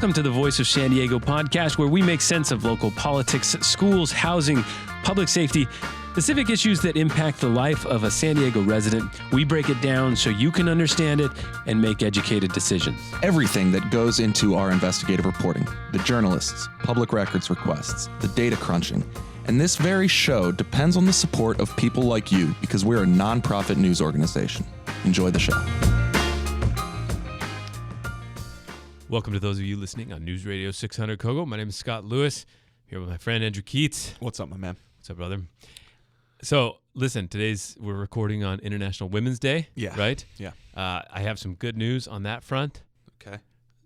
Welcome to the Voice of San Diego podcast, where we make sense of local politics, schools, housing, public safety, the civic issues that impact the life of a San Diego resident. We break it down so you can understand it and make educated decisions. Everything that goes into our investigative reporting, the journalists, public records requests, the data crunching, and this very show depends on the support of people like you because we're a nonprofit news organization. Enjoy the show. Welcome to those of you listening on News Radio 600 Kogo. My name is Scott Lewis, here with my friend Andrew Keatts. What's up, my man? What's up, brother? So, listen, we're recording on International Women's Day, right? Yeah. I have some good news on that front. Okay.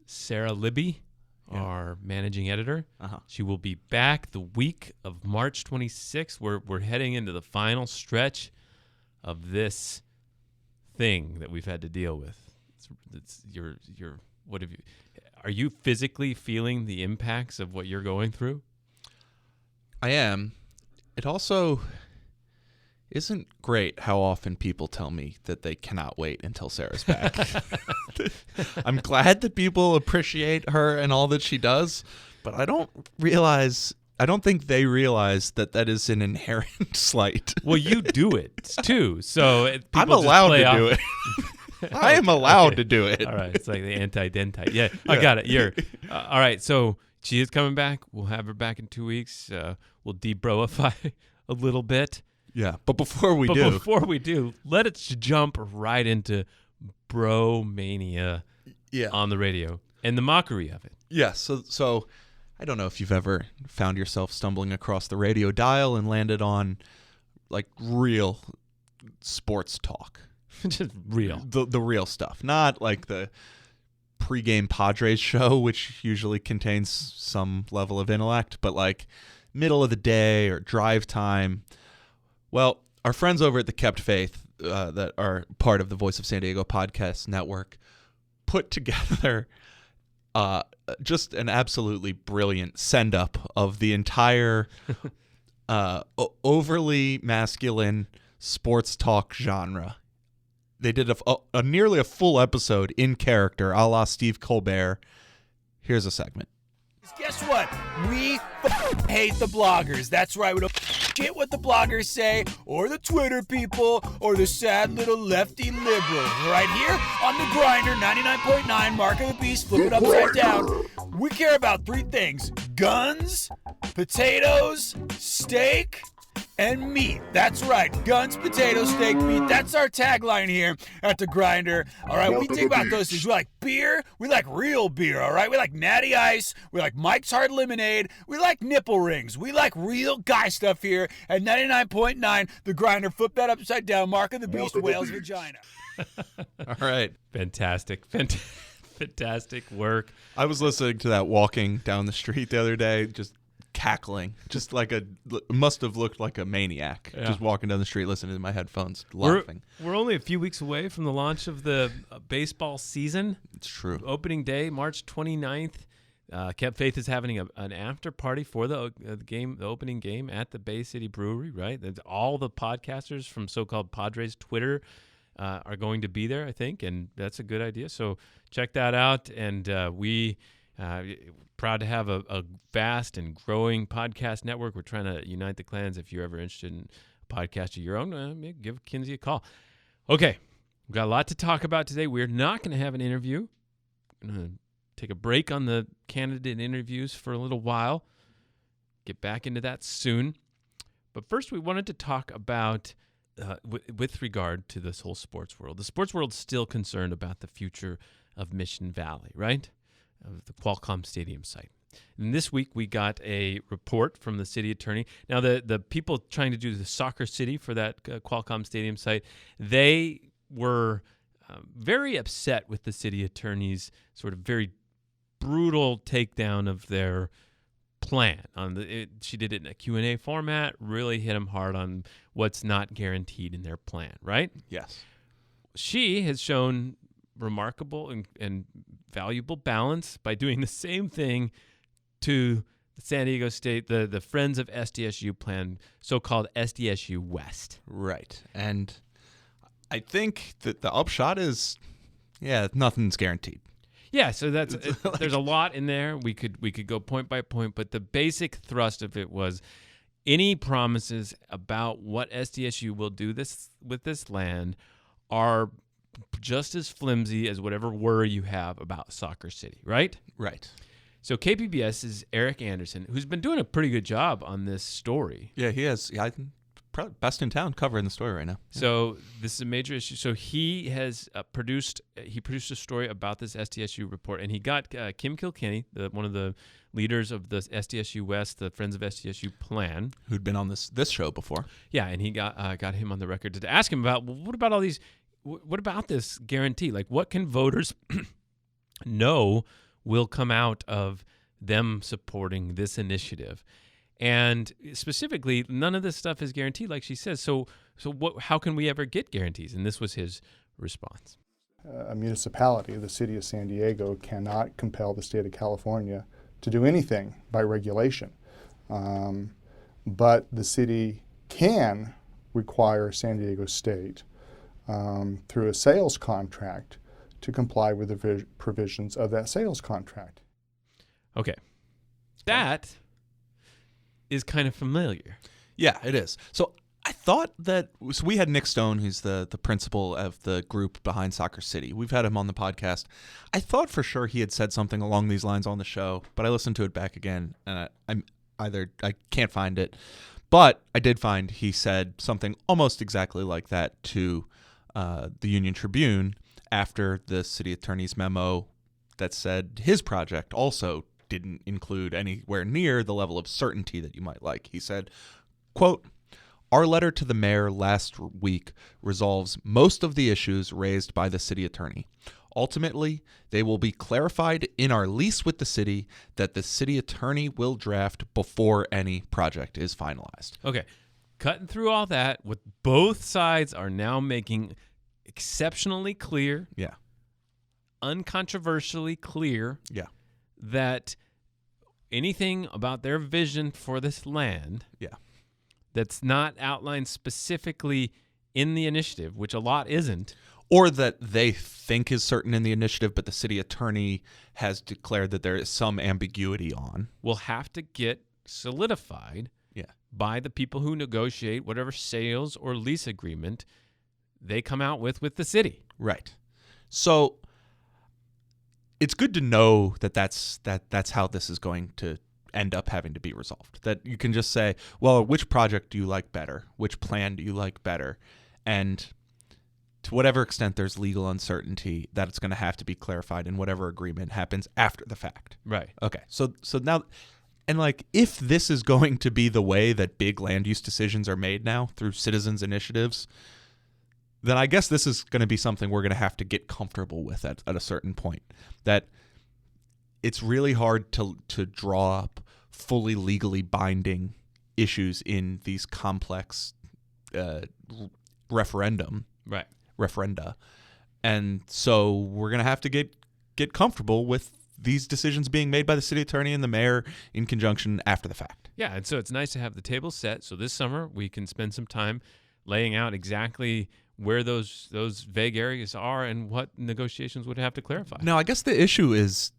Sarah Libby, our managing editor, Uh-huh. she will be back the week of March 26th. We're heading into the final stretch of this thing that we've had to deal with. Are you physically feeling the impacts of what you're going through? I am. It also isn't great how often people tell me that they cannot wait until Sarah's back. I'm glad that people appreciate her and all that she does, but I don't think they realize that is an inherent slight. Well, you do it too, so I'm allowed to do it. I am allowed to do it. All right, it's like the anti-dentite. Yeah, I got it. All right, so she is coming back. We'll have her back in 2 weeks. We'll debroify a little bit. Yeah, but before we do, let us jump right into bro-mania on the radio and the mockery of it. Yeah, so I don't know if you've ever found yourself stumbling across the radio dial and landed on like real sports talk. Just real. The real stuff, not like the pregame Padres show, which usually contains some level of intellect, but like middle of the day or drive time. Well, our friends over at the Kept Faith that are part of the Voice of San Diego podcast network put together just an absolutely brilliant send-up of the entire overly masculine sports talk genre. They did a nearly a full episode in character, a la Steve Colbert. Here's a segment. Guess what? We hate the bloggers. That's right. We don't shit what the bloggers say, or the Twitter people, or the sad little lefty liberals. Right here on the Grinder, 99.9, Mark of the Beast, flip it upside down. We care about three things: guns, potatoes, steak, and meat. That's right. Guns, potatoes, steak, meat. That's our tagline here at the Grinder. All right, we think about those things. We like beer. We like real beer, all right? We like Natty Ice. We like Mike's Hard Lemonade. We like nipple rings. We like real guy stuff here at 99.9, the Grinder. Flip that upside down. Mark of the Beast, whale's vagina. All right. Fantastic work. I was listening to that walking down the street the other day, just cackling, just like must have looked like a maniac, just walking down the street listening to my headphones, laughing. We're only a few weeks away from the launch of the baseball season. It's true. Opening day, March 29th. Kept Faith is having an after party for the opening game at the Bay City Brewery, right? All the podcasters from so-called Padres Twitter are going to be there, I think, and that's a good idea. So check that out, and we proud to have a vast and growing podcast network. We're trying to unite the clans. If you're ever interested in a podcast of your own, give Kinsey a call. Okay, we've got a lot to talk about today. We're not going to have an interview. We're going to take a break on the candidate interviews for a little while. Get back into that soon. But first, we wanted to talk about, with regard to this whole sports world. The sports world's still concerned about the future of Mission Valley, right? Of the Qualcomm Stadium site. And this week we got a report from the city attorney. Now the people trying to do the soccer city for that Qualcomm Stadium site, they were very upset with the city attorney's sort of very brutal takedown of their plan. She did it in a Q&A format, really hit them hard on what's not guaranteed in their plan, right? Yes. She has shown remarkable and valuable balance by doing the same thing to the San Diego State, the Friends of SDSU plan, so-called SDSU West. Right. And I think that the upshot is, nothing's guaranteed. Yeah, so that's there's a lot in there. We could go point by point, but the basic thrust of it was any promises about what SDSU will do with this land are just as flimsy as whatever worry you have about Soccer City, right? Right. So KPBS's Eric Anderson, who's been doing a pretty good job on this story. Yeah, he has. Yeah, I think probably best in town covering the story right now. Yeah. So this is a major issue. So he has produced a story about this SDSU report, and he got Kim Kilkenny, one of the leaders of the SDSU West, the Friends of SDSU plan, who'd been on this show before. Yeah, and he got him on the record to ask him about, well, what about all these? What about this guarantee? Like, what can voters know will come out of them supporting this initiative? And specifically, none of this stuff is guaranteed, like she says. So how can we ever get guarantees? And this was his response. A municipality, the city of San Diego, cannot compel the state of California to do anything by regulation. But the city can require San Diego State through a sales contract to comply with the provisions of that sales contract. Okay. That is kind of familiar. Yeah, it is. So I thought that we had Nick Stone, who's the principal of the group behind Soccer City. We've had him on the podcast. I thought for sure he had said something along these lines on the show, but I listened to it back again, and I can't find it. But I did find he said something almost exactly like that to the Union Tribune after the city attorney's memo that said his project also didn't include anywhere near the level of certainty that you might like. He said, quote, "Our letter to the mayor last week resolves most of the issues raised by the city attorney. Ultimately, they will be clarified in our lease with the city that the city attorney will draft before any project is finalized." Okay. Cutting through all that, what both sides are now making exceptionally clear, uncontroversially clear, that anything about their vision for this land that's not outlined specifically in the initiative, which a lot isn't, or that they think is certain in the initiative, but the city attorney has declared that there is some ambiguity on, will have to get solidified by the people who negotiate whatever sales or lease agreement they come out with the city. Right. So it's good to know that that's how this is going to end up having to be resolved. That you can just say, well, which project do you like better? Which plan do you like better? And to whatever extent there's legal uncertainty, that it's going to have to be clarified in whatever agreement happens after the fact. Right. Okay. So now, and like, if this is going to be the way that big land use decisions are made now through citizens' initiatives, then I guess this is going to be something we're going to have to get comfortable with at a certain point. That it's really hard to draw up fully legally binding issues in these complex referenda. And so we're going to have to get comfortable with these decisions being made by the city attorney and the mayor in conjunction after the fact. Yeah, and so it's nice to have the table set. So this summer we can spend some time laying out exactly where those vague areas are and what negotiations would have to clarify. Now, I guess the issue is,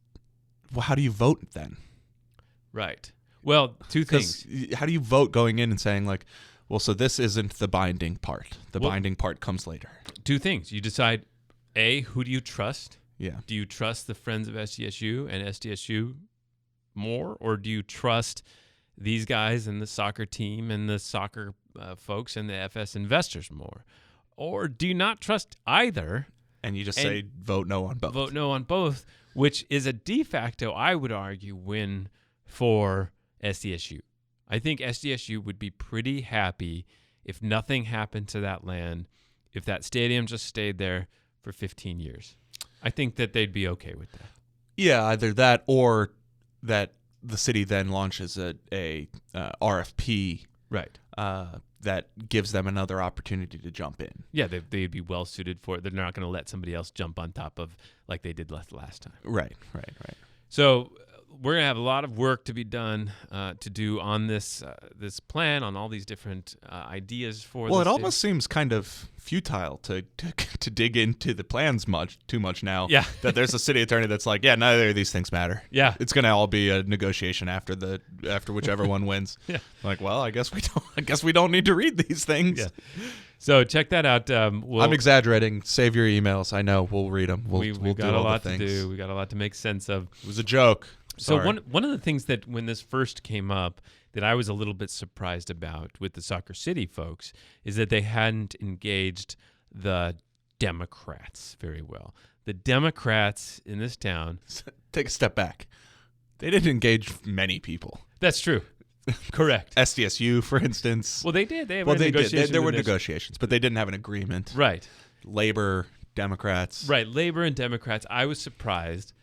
well, how do you vote then? Right. Well, two things. How do you vote going in and saying, like, well, so this isn't the binding part. The binding part comes later. Two things. You decide, A, who do you trust? Yeah. Do you trust the Friends of SDSU and SDSU more, or do you trust these guys and the soccer team and the soccer folks and the FS investors more? Or do you not trust either? And you just say vote no on both. Vote no on both, which is a de facto, I would argue, win for SDSU. I think SDSU would be pretty happy if nothing happened to that land, if that stadium just stayed there for 15 years. I think that they'd be okay with that. Yeah, either that or that the city then launches a RFP, right? That gives them another opportunity to jump in. Yeah, they'd be well suited for it. They're not going to let somebody else jump on top of like they did last time. Right. So we're gonna have a lot of work to be done to do on this this plan, on all these different ideas for. Well, this it almost seems kind of futile to dig into the plans too much now. Yeah. That there's a city attorney that's like, yeah, neither of these things matter. Yeah. It's gonna all be a negotiation after whichever one wins. Yeah. Like, well, I guess we don't need to read these things. Yeah. So check that out. I'm exaggerating. Save your emails. I know. We'll read them. We'll we've got do a all lot the to things. do. We got a lot to make sense of. It was a joke. So Sorry. one of the things that when this first came up that I was a little bit surprised about with the Soccer City folks is that they hadn't engaged the Democrats very well. The Democrats in this town. Take a step back. They didn't engage many people. That's true. Correct. SDSU, for instance. Well, they did. They Well, had they did. negotiations There were with their- negotiations, but they didn't have an agreement. Right. Labor, Democrats. Right. Labor and Democrats. I was surprised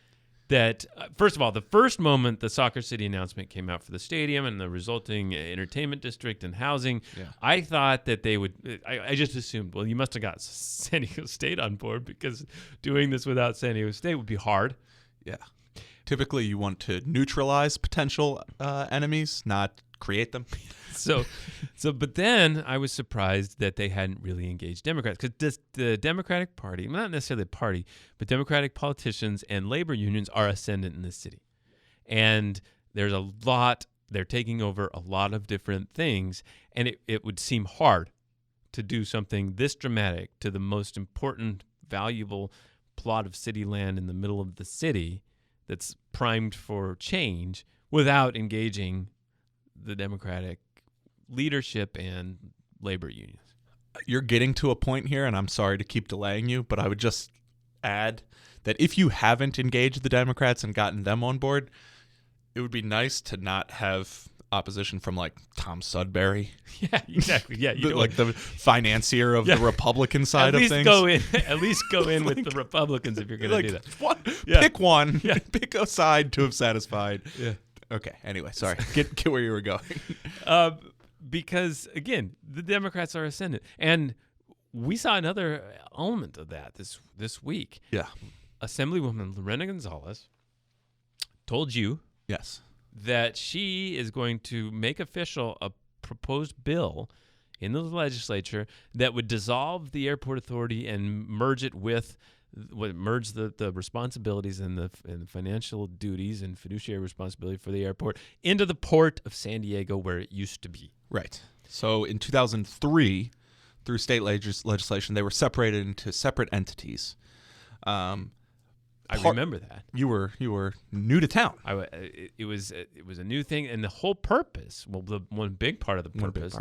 that, first of all, the first moment the Soccer City announcement came out for the stadium and the resulting entertainment district and housing, Yeah. I thought that they would, I just assumed, well, you must have got San Diego State on board because doing this without San Diego State would be hard. Yeah. Typically, you want to neutralize potential enemies, not create them. But then I was surprised that they hadn't really engaged Democrats because the Democratic Party, not necessarily the party, but Democratic politicians and labor unions are ascendant in this city. And there's a lot, they're taking over a lot of different things. And it would seem hard to do something this dramatic to the most important, valuable plot of city land in the middle of the city that's primed for change without engaging the Democratic leadership and labor unions. You're getting to a point here, and I'm sorry to keep delaying you, but I would just add that if you haven't engaged the Democrats and gotten them on board, it would be nice to not have opposition from like Tom Sudbury. Yeah, exactly. Yeah, you Like the financier of the Republican side of things. At least go in with the Republicans if you're going to do that. Yeah. Pick one. Yeah. Pick a side to have satisfied. Yeah. Okay. Anyway, sorry. Get where you were going. Because again, the Democrats are ascendant, and we saw another element of that this week. Yeah. Assemblywoman Lorena Gonzalez told you Yes. that she is going to make official a proposed bill in the legislature that would dissolve the airport authority and merge it with the responsibilities and the financial duties and fiduciary responsibility for the airport into the port of San Diego where it used to be. Right. So in 2003, through state legislation, they were separated into separate entities. I remember that. You were new to town. It was a new thing, and the whole purpose, well, the one big part of the purpose,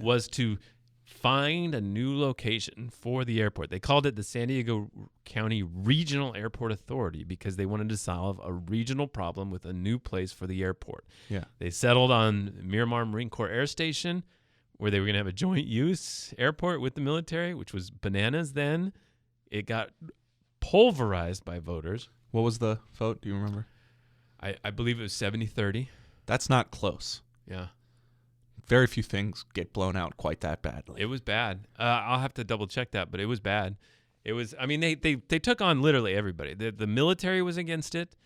was to find a new location for the airport. They called it the San Diego County Regional Airport Authority because they wanted to solve a regional problem with a new place for the airport. Yeah. They settled on Miramar Marine Corps Air Station, where they were going to have a joint use airport with the military, which was bananas then. It got pulverized by voters. What was the vote? Do you remember? I believe it was 70-30. That's not close. Yeah. Very few things get blown out quite that badly. It was bad. I'll have to double check that, but it was bad. It was. I mean, they took on literally everybody. The military was against it.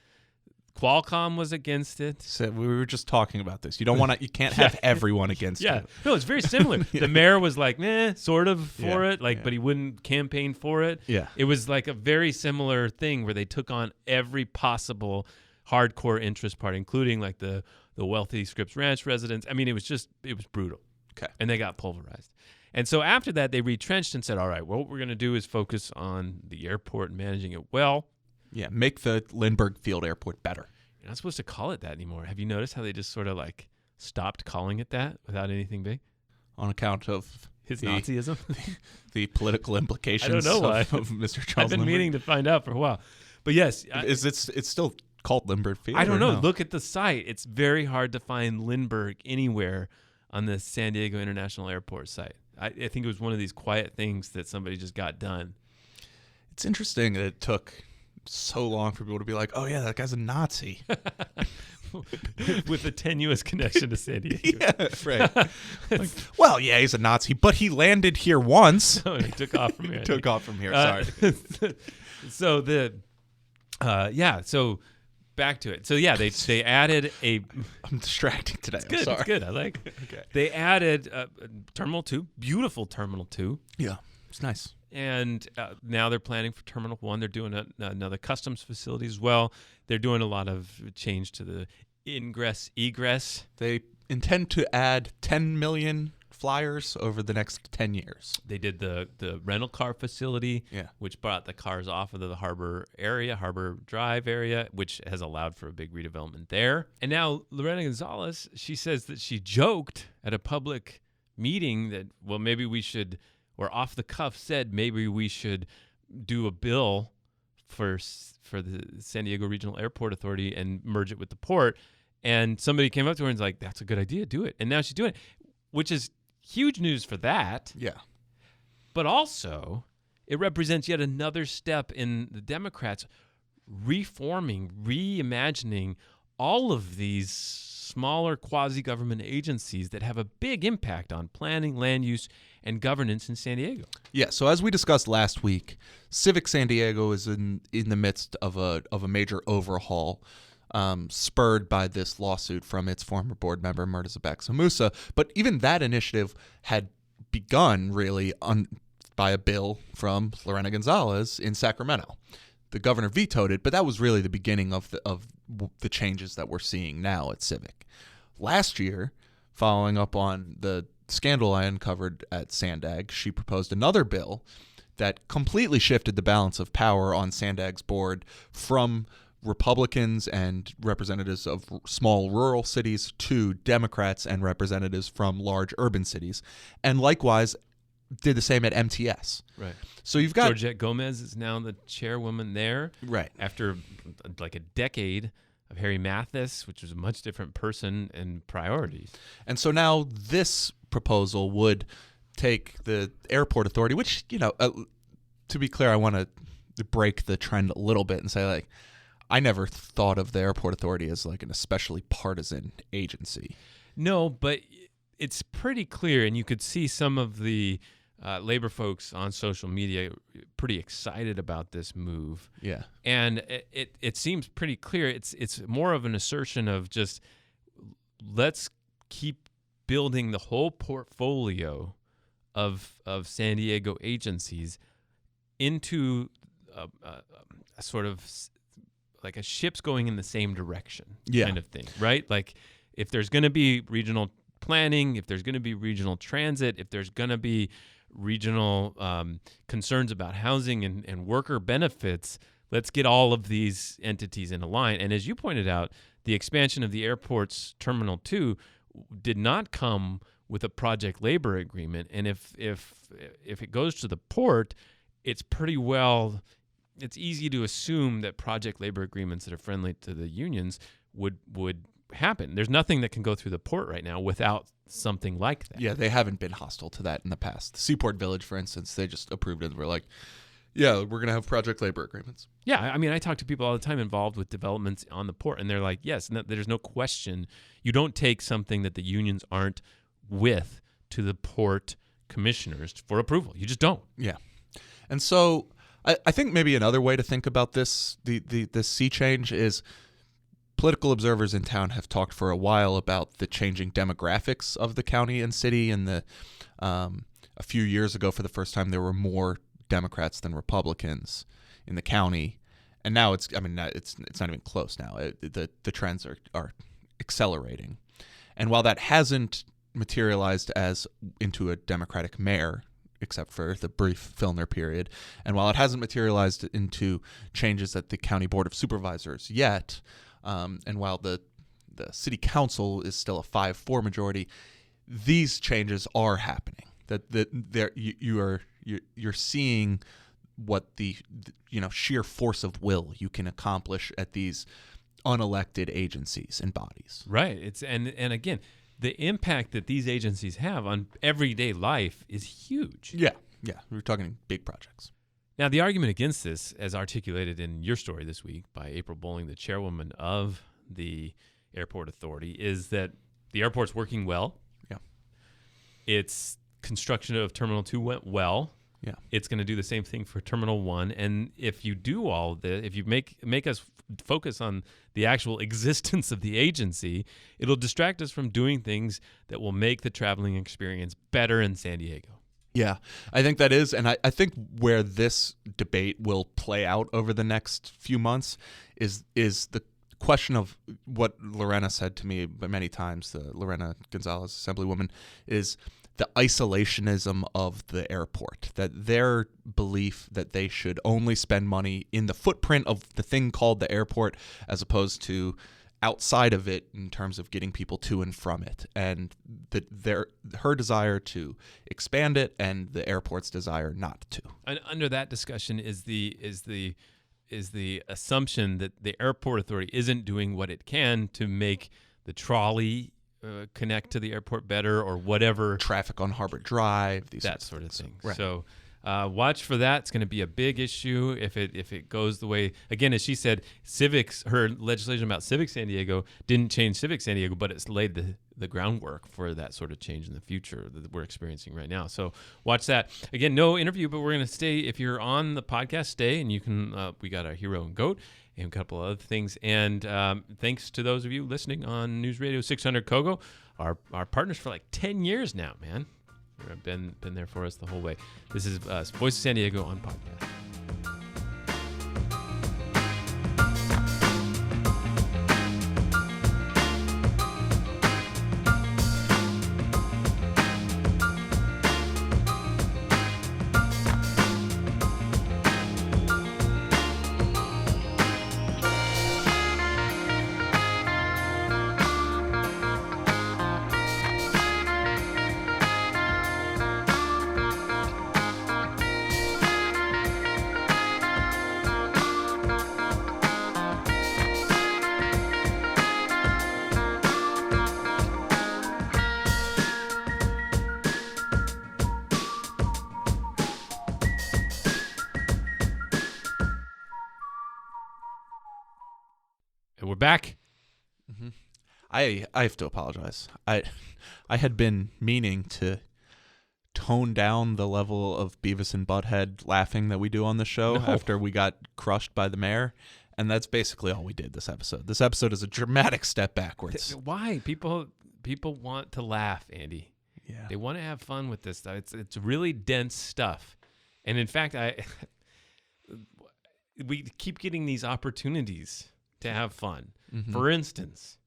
Qualcomm was against it. So we were just talking about this. You don't want to. You can't have everyone against Yeah, you. no, it's very similar. The mayor was like, sort of for Yeah, it, like, yeah. but he wouldn't campaign for it. Yeah. It was like a very similar thing where they took on every possible hardcore interest party, including like the wealthy Scripps Ranch residents. I mean, it was brutal. Okay. And they got pulverized. And so after that, they retrenched and said, all right, well, what we're going to do is focus on the airport and managing it well. Yeah. Make the Lindbergh Field Airport better. You're not supposed to call it that anymore. Have you noticed how they just sort of like stopped calling it that without anything big? On account of His Nazism? the political implications I don't know why. of Mr. Charles I've been Lindbergh. meaning to find out for a while. But yes. It's still called Lindbergh Field? I don't or know. no? Look at the site. It's very hard to find Lindbergh anywhere on the San Diego International Airport site. I think it was one of these quiet things that somebody just got done. It's interesting that it took so long for people to be like, oh, yeah, that guy's a Nazi. With a tenuous connection to San Diego. Yeah, right. Like, well, yeah, he's a Nazi, but he landed here once. Oh, and he took off from here. Took off from here, sorry. So so back to it. So yeah, they added a. I'm distracting today. It's good. I'm sorry. It's good. I like. Okay. They added Terminal 2, beautiful Terminal 2. Yeah, it's nice. And now they're planning for Terminal 1. They're doing another customs facility as well. They're doing a lot of change to the ingress, egress. They intend to add 10 million flyers over the next 10 years. They did the rental car facility, Yeah. which brought the cars off of the harbor area, Harbor Drive area, which has allowed for a big redevelopment there. And now Lorena Gonzalez, she says that she joked at a public meeting that, well, maybe we should, or off the cuff said, maybe we should do a bill for the San Diego Regional Airport Authority and merge it with the port. And somebody came up to her and was like, that's a good idea, do it. And now she's doing it, which is huge news for that. Yeah. But also, it represents yet another step in the Democrats reforming, reimagining all of these smaller quasi-government agencies that have a big impact on planning, land use, and governance in San Diego. Yeah, so as we discussed last week, Civic San Diego is in the midst of a major overhaul, spurred by this lawsuit from its former board member, Murtazabek Samusa. But even that initiative had begun really by a bill from Lorena Gonzalez in Sacramento. The governor vetoed it, but that was really the beginning of the changes that we're seeing now at Civic. Last year, following up on the scandal I uncovered at Sandag, she proposed another bill that completely shifted the balance of power on Sandag's board from Republicans and representatives of small rural cities to Democrats and representatives from large urban cities, and likewise did the same at MTS. Right. So you've got Georgette Gomez is now the chairwoman there. Right. After like a decade of Harry Mathis, which was a much different person and priorities. And so now this proposal would take the airport authority, which, to be clear, I want to break the trend a little bit and say, like, I never thought of the airport authority as like an especially partisan agency. No, but it's pretty clear, and you could see some of the labor folks on social media pretty excited about this move. Yeah. And it seems pretty clear. It's more of an assertion of just let's keep building the whole portfolio of San Diego agencies into a sort of like a ship's going in the same direction kind of thing, right? Like if there's going to be regional planning, if there's going to be regional transit, if there's going to be regional concerns about housing and worker benefits, let's get all of these entities in a line. And as you pointed out, the expansion of the airport's Terminal 2 did not come with a project labor agreement. And if it goes to the port, it's easy to assume that project labor agreements that are friendly to the unions would happen. There's nothing that can go through the port right now without something like that. Yeah, they haven't been hostile to that in the past. The Seaport Village, for instance, they just approved it and were like, yeah, we're going to have project labor agreements. Yeah, I mean, I talk to people all the time involved with developments on the port, and they're like, yes, there's no question. You don't take something that the unions aren't with to the port commissioners for approval. You just don't. Yeah. And so I think maybe another way to think about this, the sea change, is political observers in town have talked for a while about the changing demographics of the county and city. And a few years ago, for the first time, there were more Democrats than Republicans in the county, and now it's not even close. Now the trends are accelerating, and while that hasn't materialized as into a Democratic mayor, except for the brief Filner period, and while it hasn't materialized into changes at the county board of supervisors yet, and while the city council is still a 5-4 majority, these changes are happening. You're seeing what the sheer force of will you can accomplish at these unelected agencies and bodies. Right. It's and again, the impact that these agencies have on everyday life is huge. Yeah. We're talking big projects. Now, the argument against this, as articulated in your story this week by April Bowling, the chairwoman of the Airport Authority, is that the airport's working well. Yeah. Its construction of Terminal 2 went well. Yeah. It's going to do the same thing for Terminal 1. And if you do all this, if you make us focus on the actual existence of the agency, it'll distract us from doing things that will make the traveling experience better in San Diego. Yeah, I think that is, and I think where this debate will play out over the next few months is the question of what Lorena said to me many times, Lorena Gonzalez, Assemblywoman, is the isolationism of the airport, that their belief that they should only spend money in the footprint of the thing called the airport as opposed to outside of it in terms of getting people to and from it, and her desire to expand it and the airport's desire not to. And under that discussion is the assumption that the airport authority isn't doing what it can to make the trolley connect to the airport better, or whatever, traffic on Harbor Drive, that sort of thing. Right. So watch for that. It's going to be a big issue if it goes the way, again, as she said, civics, her legislation about Civic San Diego didn't change Civic San Diego, but it's laid the groundwork for that sort of change in the future that we're experiencing right now. So watch that. Again, no interview, but we're going to stay. If you're on the podcast, stay, and you can, we got our hero and goat and a couple of other things. And thanks to those of you listening on News Radio 600 Kogo, our partners for like 10 years now, man. You've been there for us the whole way. This is Voice of San Diego on podcast. And we're back. Mm-hmm. I have to apologize. I had been meaning to tone down the level of Beavis and Butthead laughing that we do on the show after we got crushed by the mayor, and that's basically all we did this episode. This episode is a dramatic step backwards. Why? People want to laugh, Andy. Yeah. They want to have fun with this stuff. It's really dense stuff. And in fact, we keep getting these opportunities to have fun. Mm-hmm. For instance,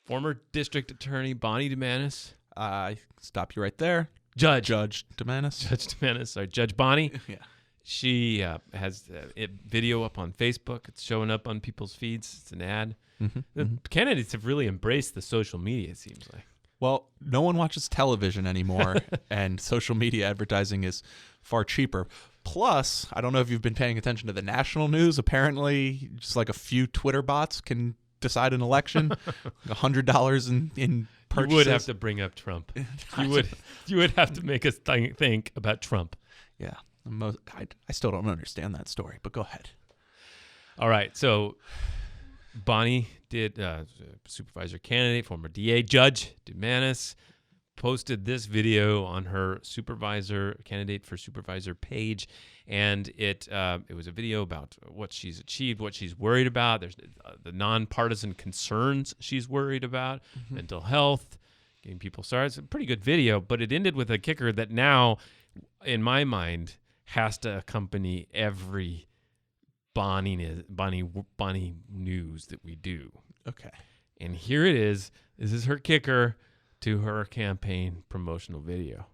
former district attorney Bonnie DeManis. I stop you right there. Judge DeManis. Sorry, Judge Bonnie. Yeah. She has a video up on Facebook. It's showing up on people's feeds. It's an ad. Mm-hmm. The candidates have really embraced the social media, it seems like. Well, no one watches television anymore, and social media advertising is far cheaper. Plus, I don't know if you've been paying attention to the national news. Apparently, just like a few Twitter bots can decide an election. $100 in purchases. You would have to bring up Trump. You would have to make us think about Trump. Yeah. I still don't understand that story, but go ahead. All right. So Bonnie did, supervisor candidate, former DA, Judge DeManis, posted this video on her candidate for supervisor page, and it was a video about what she's achieved, what she's worried about. There's the nonpartisan concerns she's worried about, mental health, getting people started. It's a pretty good video, but it ended with a kicker that now, in my mind, has to accompany every Bonnie news that we do. Okay. And here it is. This is her kicker to her campaign promotional video.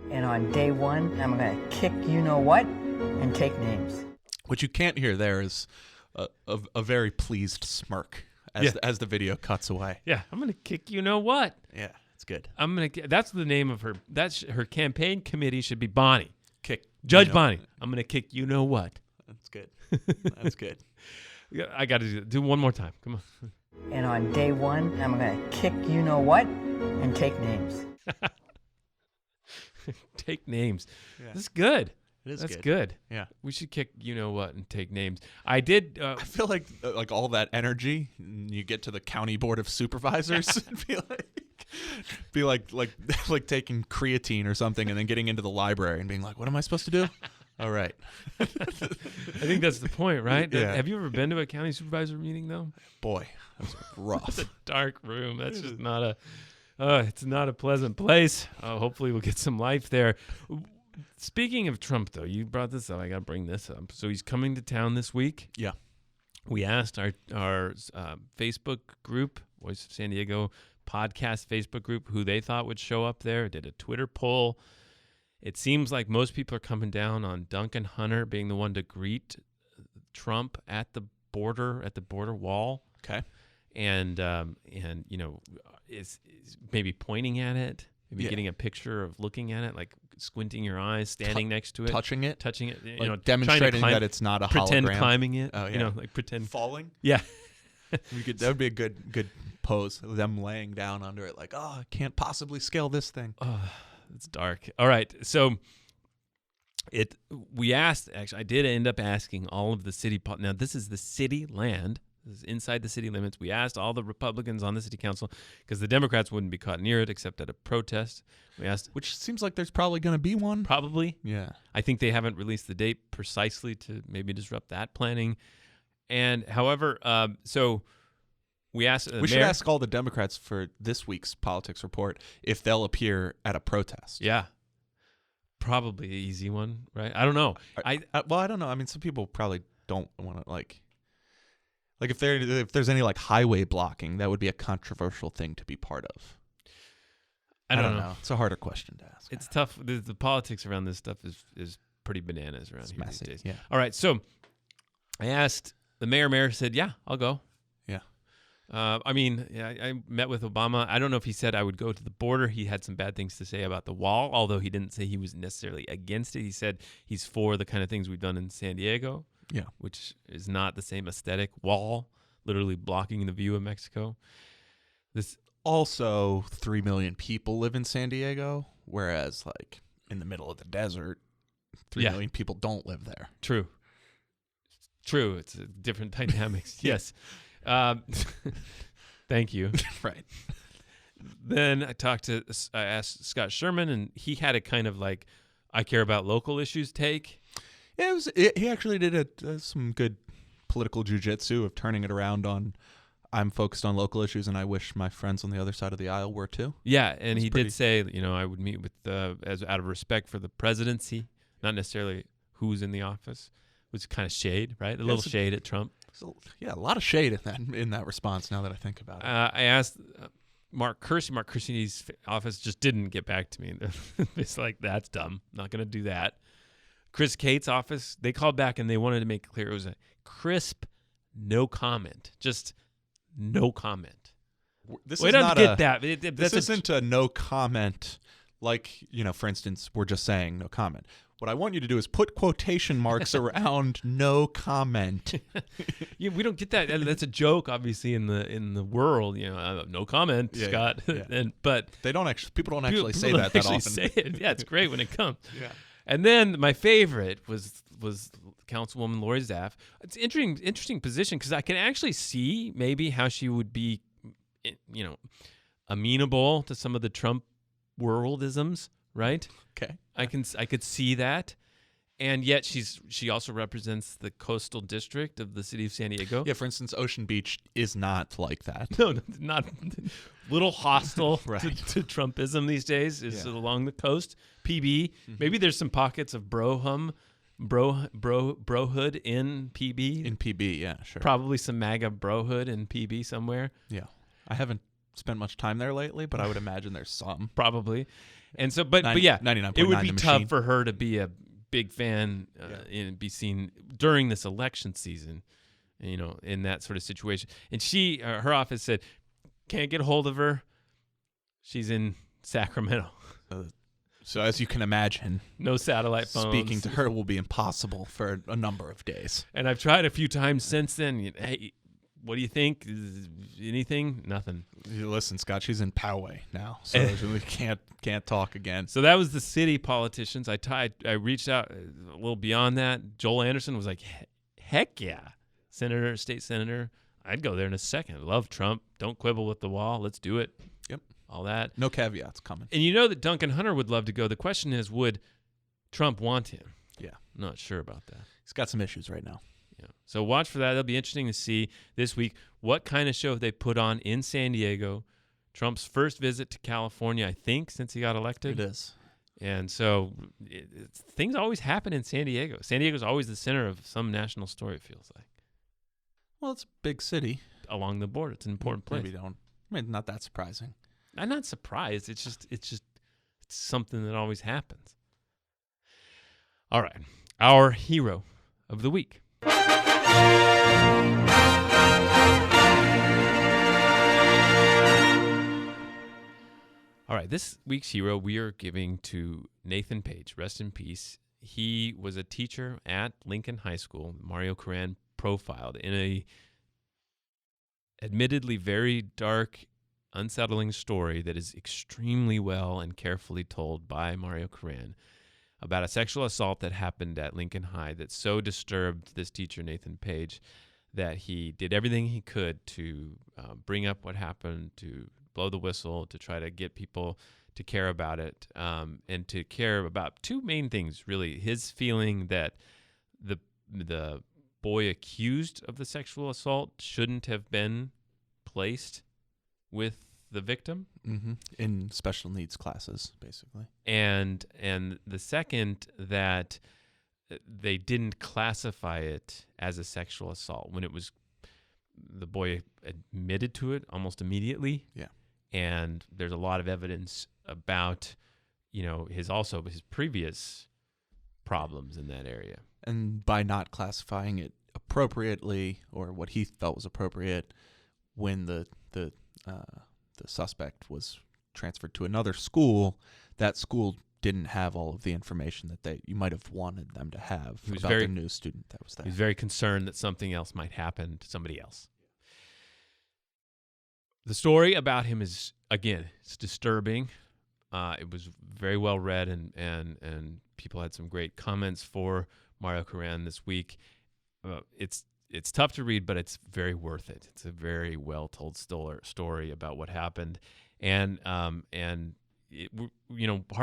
And on day one, I'm going to kick you-know-what and take names. What you can't hear there is a very pleased smirk as the video cuts away. Yeah, I'm going to kick you-know-what. Yeah, it's good. That's the name of her. That's her campaign committee should be Bonnie. Kick Judge Bonnie. I'm going to kick you-know-what. That's good. That's good. I got to do one more time. Come on. And on day one, I'm going to kick you-know-what and take names. Take names. Yeah. This is good. It is That's good. good. Yeah. We should kick you-know-what and take names. I did. I feel like all that energy, you get to the county board of supervisors and be like, Be like taking creatine or something and then getting into the library and being like, what am I supposed to do? All right. I think that's the point, right? Yeah. Have you ever been to a county supervisor meeting, though? Boy, that was rough. It's a dark room. That's just not a... it's not a pleasant place. Hopefully we'll get some life there. Speaking of Trump, though, you brought this up. I got to bring this up. So he's coming to town this week. Yeah. We asked our Facebook group, Voice of San Diego podcast Facebook group, who they thought would show up there. Did a Twitter poll. It seems like most people are coming down on Duncan Hunter being the one to greet Trump at the border wall. Okay. And you know, is maybe pointing at it, maybe getting a picture of looking at it, like squinting your eyes, standing next to it, touching it, you like know, demonstrating that it's not a pretend hologram. climbing it. Oh, yeah. You know, like pretend falling. Yeah, That would be a good pose. Them laying down under it, like, oh, I can't possibly scale this thing. Oh, it's dark. All right, so we asked. Actually, I did end up asking all of the city. Now, this is the city land. This is inside the city limits. We asked all the Republicans on the city council because the Democrats wouldn't be caught near it except at a protest. We asked, which seems like there's probably going to be one. Probably. Yeah. I think they haven't released the date precisely to maybe disrupt that planning. And however, so we asked. We should ask all the Democrats for this week's politics report if they'll appear at a protest. Yeah. Probably an easy one, right? I don't know. Well, I don't know. I mean, some people probably don't want to like if there's any like highway blocking, that would be a controversial thing to be part of. I don't know. It's a harder question to ask. It's tough. The politics around this stuff is pretty bananas around here messy, these days. yeah. All right, so I asked the mayor said, "Yeah, I'll go." Yeah. I met with Obama. I don't know if he said I would go to the border. He had some bad things to say about the wall, although he didn't say he was necessarily against it. He said he's for the kind of things we've done in San Diego. Yeah. Which is not the same aesthetic. Wall, literally blocking the view of Mexico. This also 3 million people live in San Diego, whereas like in the middle of the desert, 3 million people don't live there. True. It's a different dynamics. Yes. Thank you. Right. Then I asked Scott Sherman, and he had a kind of like, I care about local issues take. Yeah, he actually did some good political jujitsu of turning it around on, I'm focused on local issues, and I wish my friends on the other side of the aisle were too. Yeah, and he did say, I would meet with, as out of respect for the presidency, not necessarily who's in the office, was kind of shade, right? A little shade at Trump. A lot of shade in that response. Now that I think about it, I asked Mark Kersey's office just didn't get back to me. It's like, that's dumb. Not going to do that. Chris Cates' office, they called back and they wanted to make it clear it was a crisp, no comment. Just no comment. This isn't a no comment. Like, for instance, we're just saying no comment. What I want you to do is put quotation marks around no comment. Yeah, we don't get that. That's a joke, obviously, in the world. No comment, Scott. Yeah. But they don't actually. People don't actually say that often. Say it. Yeah, it's great when it comes. Yeah. And then my favorite was Councilwoman Lori Zaff. It's interesting position because I can actually see maybe how she would be, amenable to some of the Trump worldisms, right? Okay. I could see that. And yet she also represents the coastal district of the city of San Diego. Yeah, for instance, Ocean Beach is not like that. No, not little hostile right. to Trumpism these days is along the coast. PB, maybe there's some pockets of brohood in PB. In PB, yeah, sure. Probably some MAGA brohood in PB somewhere. Yeah. I haven't spent much time there lately, but I would imagine there's some. Probably. And so, but yeah, 99.9 it would be the tough machine. for her to be a big fan and be seen during this election season, in that sort of situation. And her office said, can't get a hold of her. She's in Sacramento. So as you can imagine, no satellite phones. Speaking to her will be impossible for a number of days. And I've tried a few times since then. Hey, what do you think? Anything? Nothing. Listen, Scott, she's in Poway now, so we can't talk again. So that was the city politicians. I reached out a little beyond that. Joel Anderson was like, heck yeah, state senator. I'd go there in a second. Love Trump. Don't quibble with the wall. Let's do it. Yep. all that. No caveats coming. And you know that Duncan Hunter would love to go. The question is, would Trump want him? Yeah. Not sure about that. He's got some issues right now. Yeah. So watch for that. It'll be interesting to see this week what kind of show they put on in San Diego. Trump's first visit to California, I think, since he got elected. It is. And so things always happen in San Diego. San Diego's always the center of some national story, it feels like. Well, it's a big city. Along the border. It's an important place. Maybe don't. I mean, not that surprising. I'm not surprised. It's something that always happens. All right. Our hero of the week. All right, this week's hero we are giving to Nathan Page. Rest in peace. He was a teacher at Lincoln High School. Mario Coran profiled in a admittedly very dark, unsettling story that is extremely well and carefully told by Mario Coran about a sexual assault that happened at Lincoln High that so disturbed this teacher, Nathan Page, that he did everything he could to bring up what happened, to blow the whistle, to try to get people to care about it, and to care about two main things, really. His feeling that the boy accused of the sexual assault shouldn't have been placed with the victim. Mm-hmm. In special needs classes, basically. And the second, that they didn't classify it as a sexual assault when it was the boy admitted to it almost immediately. Yeah. And there's a lot of evidence about, his previous problems in that area. And by not classifying it appropriately, or what he felt was appropriate, when the suspect was transferred to another school, that school didn't have all of the information that you might have wanted them to have about the new student that was there. He was very concerned that something else might happen to somebody else. The story about him is, again, it's disturbing. It was very well read, and people had some great comments for Mario Coran this week. It's tough to read, but it's very worth it. It's a very well told story about what happened, and part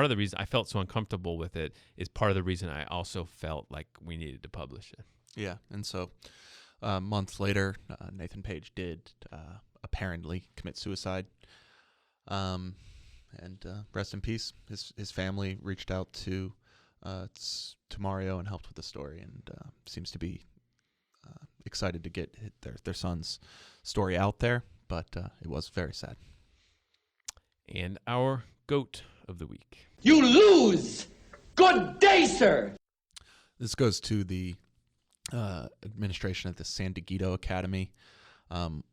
of the reason I felt so uncomfortable with it is part of the reason I also felt like we needed to publish it. Yeah, and so a month later, Nathan Page did apparently commit suicide. And rest in peace. His family reached out to Mario and helped with the story, and seems to be excited to get their son's story out there. But it was very sad. And our GOAT of the week. You lose! Good day, sir! This goes to the administration of the San Diego Academy.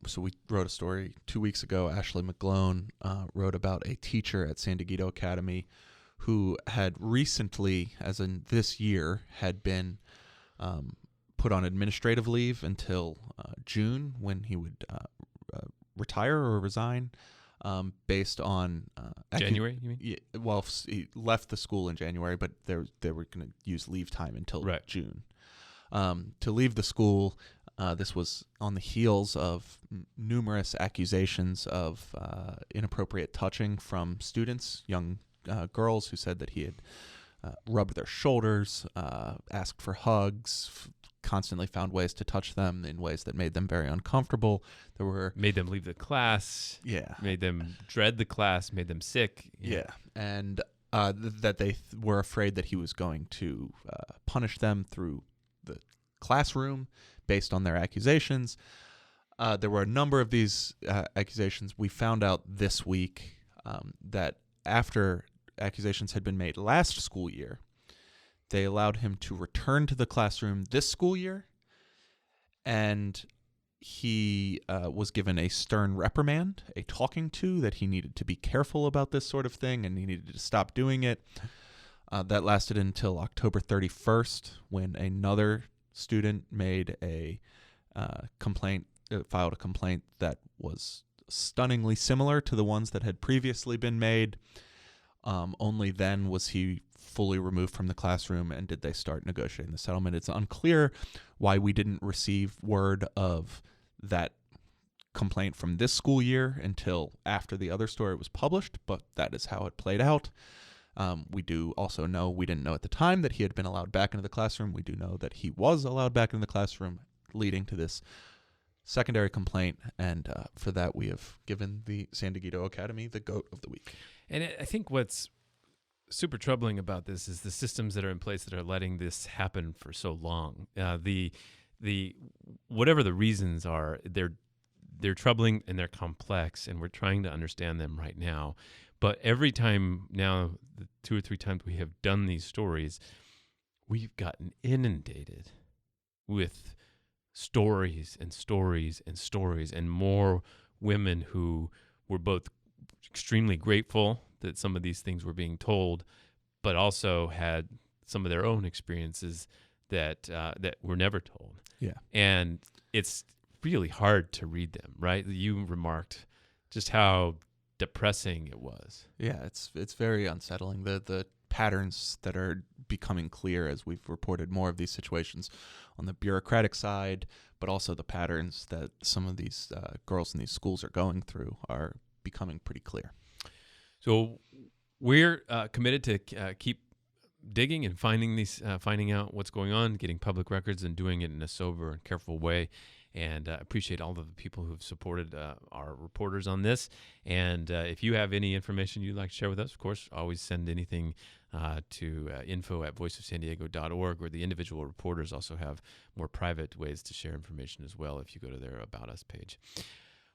So we wrote a story 2 weeks ago. Ashley McGlone wrote about a teacher at San Diego Academy who had recently, as in this year, had been put on administrative leave until June, when he would retire or resign, based on January, you mean? Yeah, well, he left the school in January, but they were going to use leave time until June. To leave the school, this was on the heels of numerous accusations of inappropriate touching from students, young girls who said that he had rubbed their shoulders, asked for hugs, constantly found ways to touch them in ways that made them very uncomfortable. Made them leave the class. Yeah. Made them dread the class. Made them sick. Yeah. And that they were afraid that he was going to punish them through the classroom based on their accusations. There were a number of these accusations. We found out this week that after accusations had been made last school year, they allowed him to return to the classroom this school year, and he was given a stern reprimand, a talking to, that he needed to be careful about this sort of thing and he needed to stop doing it. That lasted until October 31st, when another student made a filed a complaint that was stunningly similar to the ones that had previously been made. Only then was he fully removed from the classroom, and did they start negotiating the settlement. It's unclear why we didn't receive word of that complaint from this school year until after the other story was published, but that is how it played out. We do also know, we didn't know at the time that he had been allowed back into the classroom. We do know that he was allowed back into the classroom, leading to this secondary complaint. And for that, we have given the San Diego Academy the GOAT of the week. And I think what's super troubling about this is the systems that are in place that are letting this happen for so long. The whatever the reasons are, they're troubling and they're complex, and we're trying to understand them right now. But every time now, the 2 or 3 times we have done these stories, we've gotten inundated with stories and stories and stories, and more women who were both extremely grateful that some of these things were being told, but also had some of their own experiences that were never told. Yeah. And it's really hard to read them, right? You remarked just how depressing it was. Yeah, it's very unsettling. The patterns that are becoming clear as we've reported more of these situations on the bureaucratic side, but also the patterns that some of these girls in these schools are going through are becoming pretty clear. So we're committed to keep digging and finding out what's going on, getting public records, and doing it in a sober and careful way. And appreciate all of the people who have supported our reporters on this. And if you have any information you'd like to share with us, of course, always send anything to info@voiceofsandiego.org, or the individual reporters also have more private ways to share information as well if you go to their About Us page.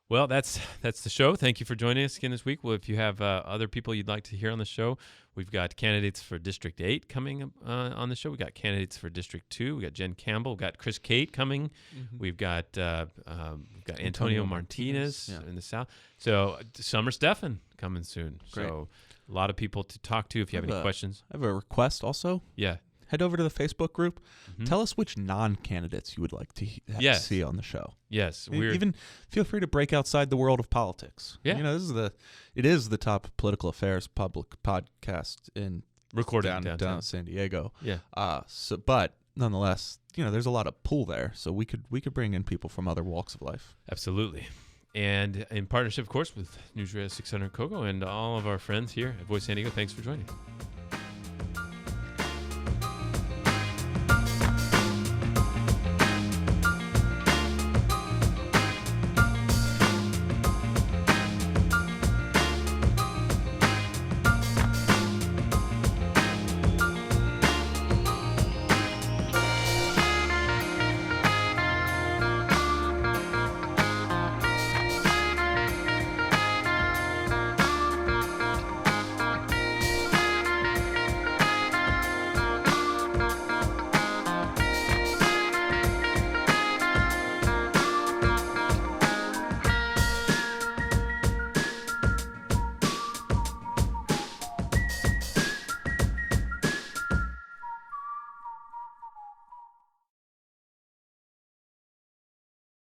Well, that's the show. Thank you for joining us again this week. Well, if you have other people you'd like to hear on the show, we've got candidates for District 8 coming on the show. We've got candidates for District 2. We've got Jen Campbell. We've got Chris Cate coming. Mm-hmm. We've got Antonio Martinez in the South. So Summer Stephan coming soon. Great. So a lot of people to talk to if you have any questions. I have a request also. Yeah. Head over to the Facebook group. Mm-hmm. Tell us which non-candidates you would like to see on the show. Yes, even feel free to break outside the world of politics. Yeah, it is the top political affairs public podcast in downtown San Diego. Yeah. But nonetheless, there's a lot of pull there. So we could bring in people from other walks of life. Absolutely. And in partnership, of course, with News Radio 600 Coco and all of our friends here at Voice San Diego, thanks for joining.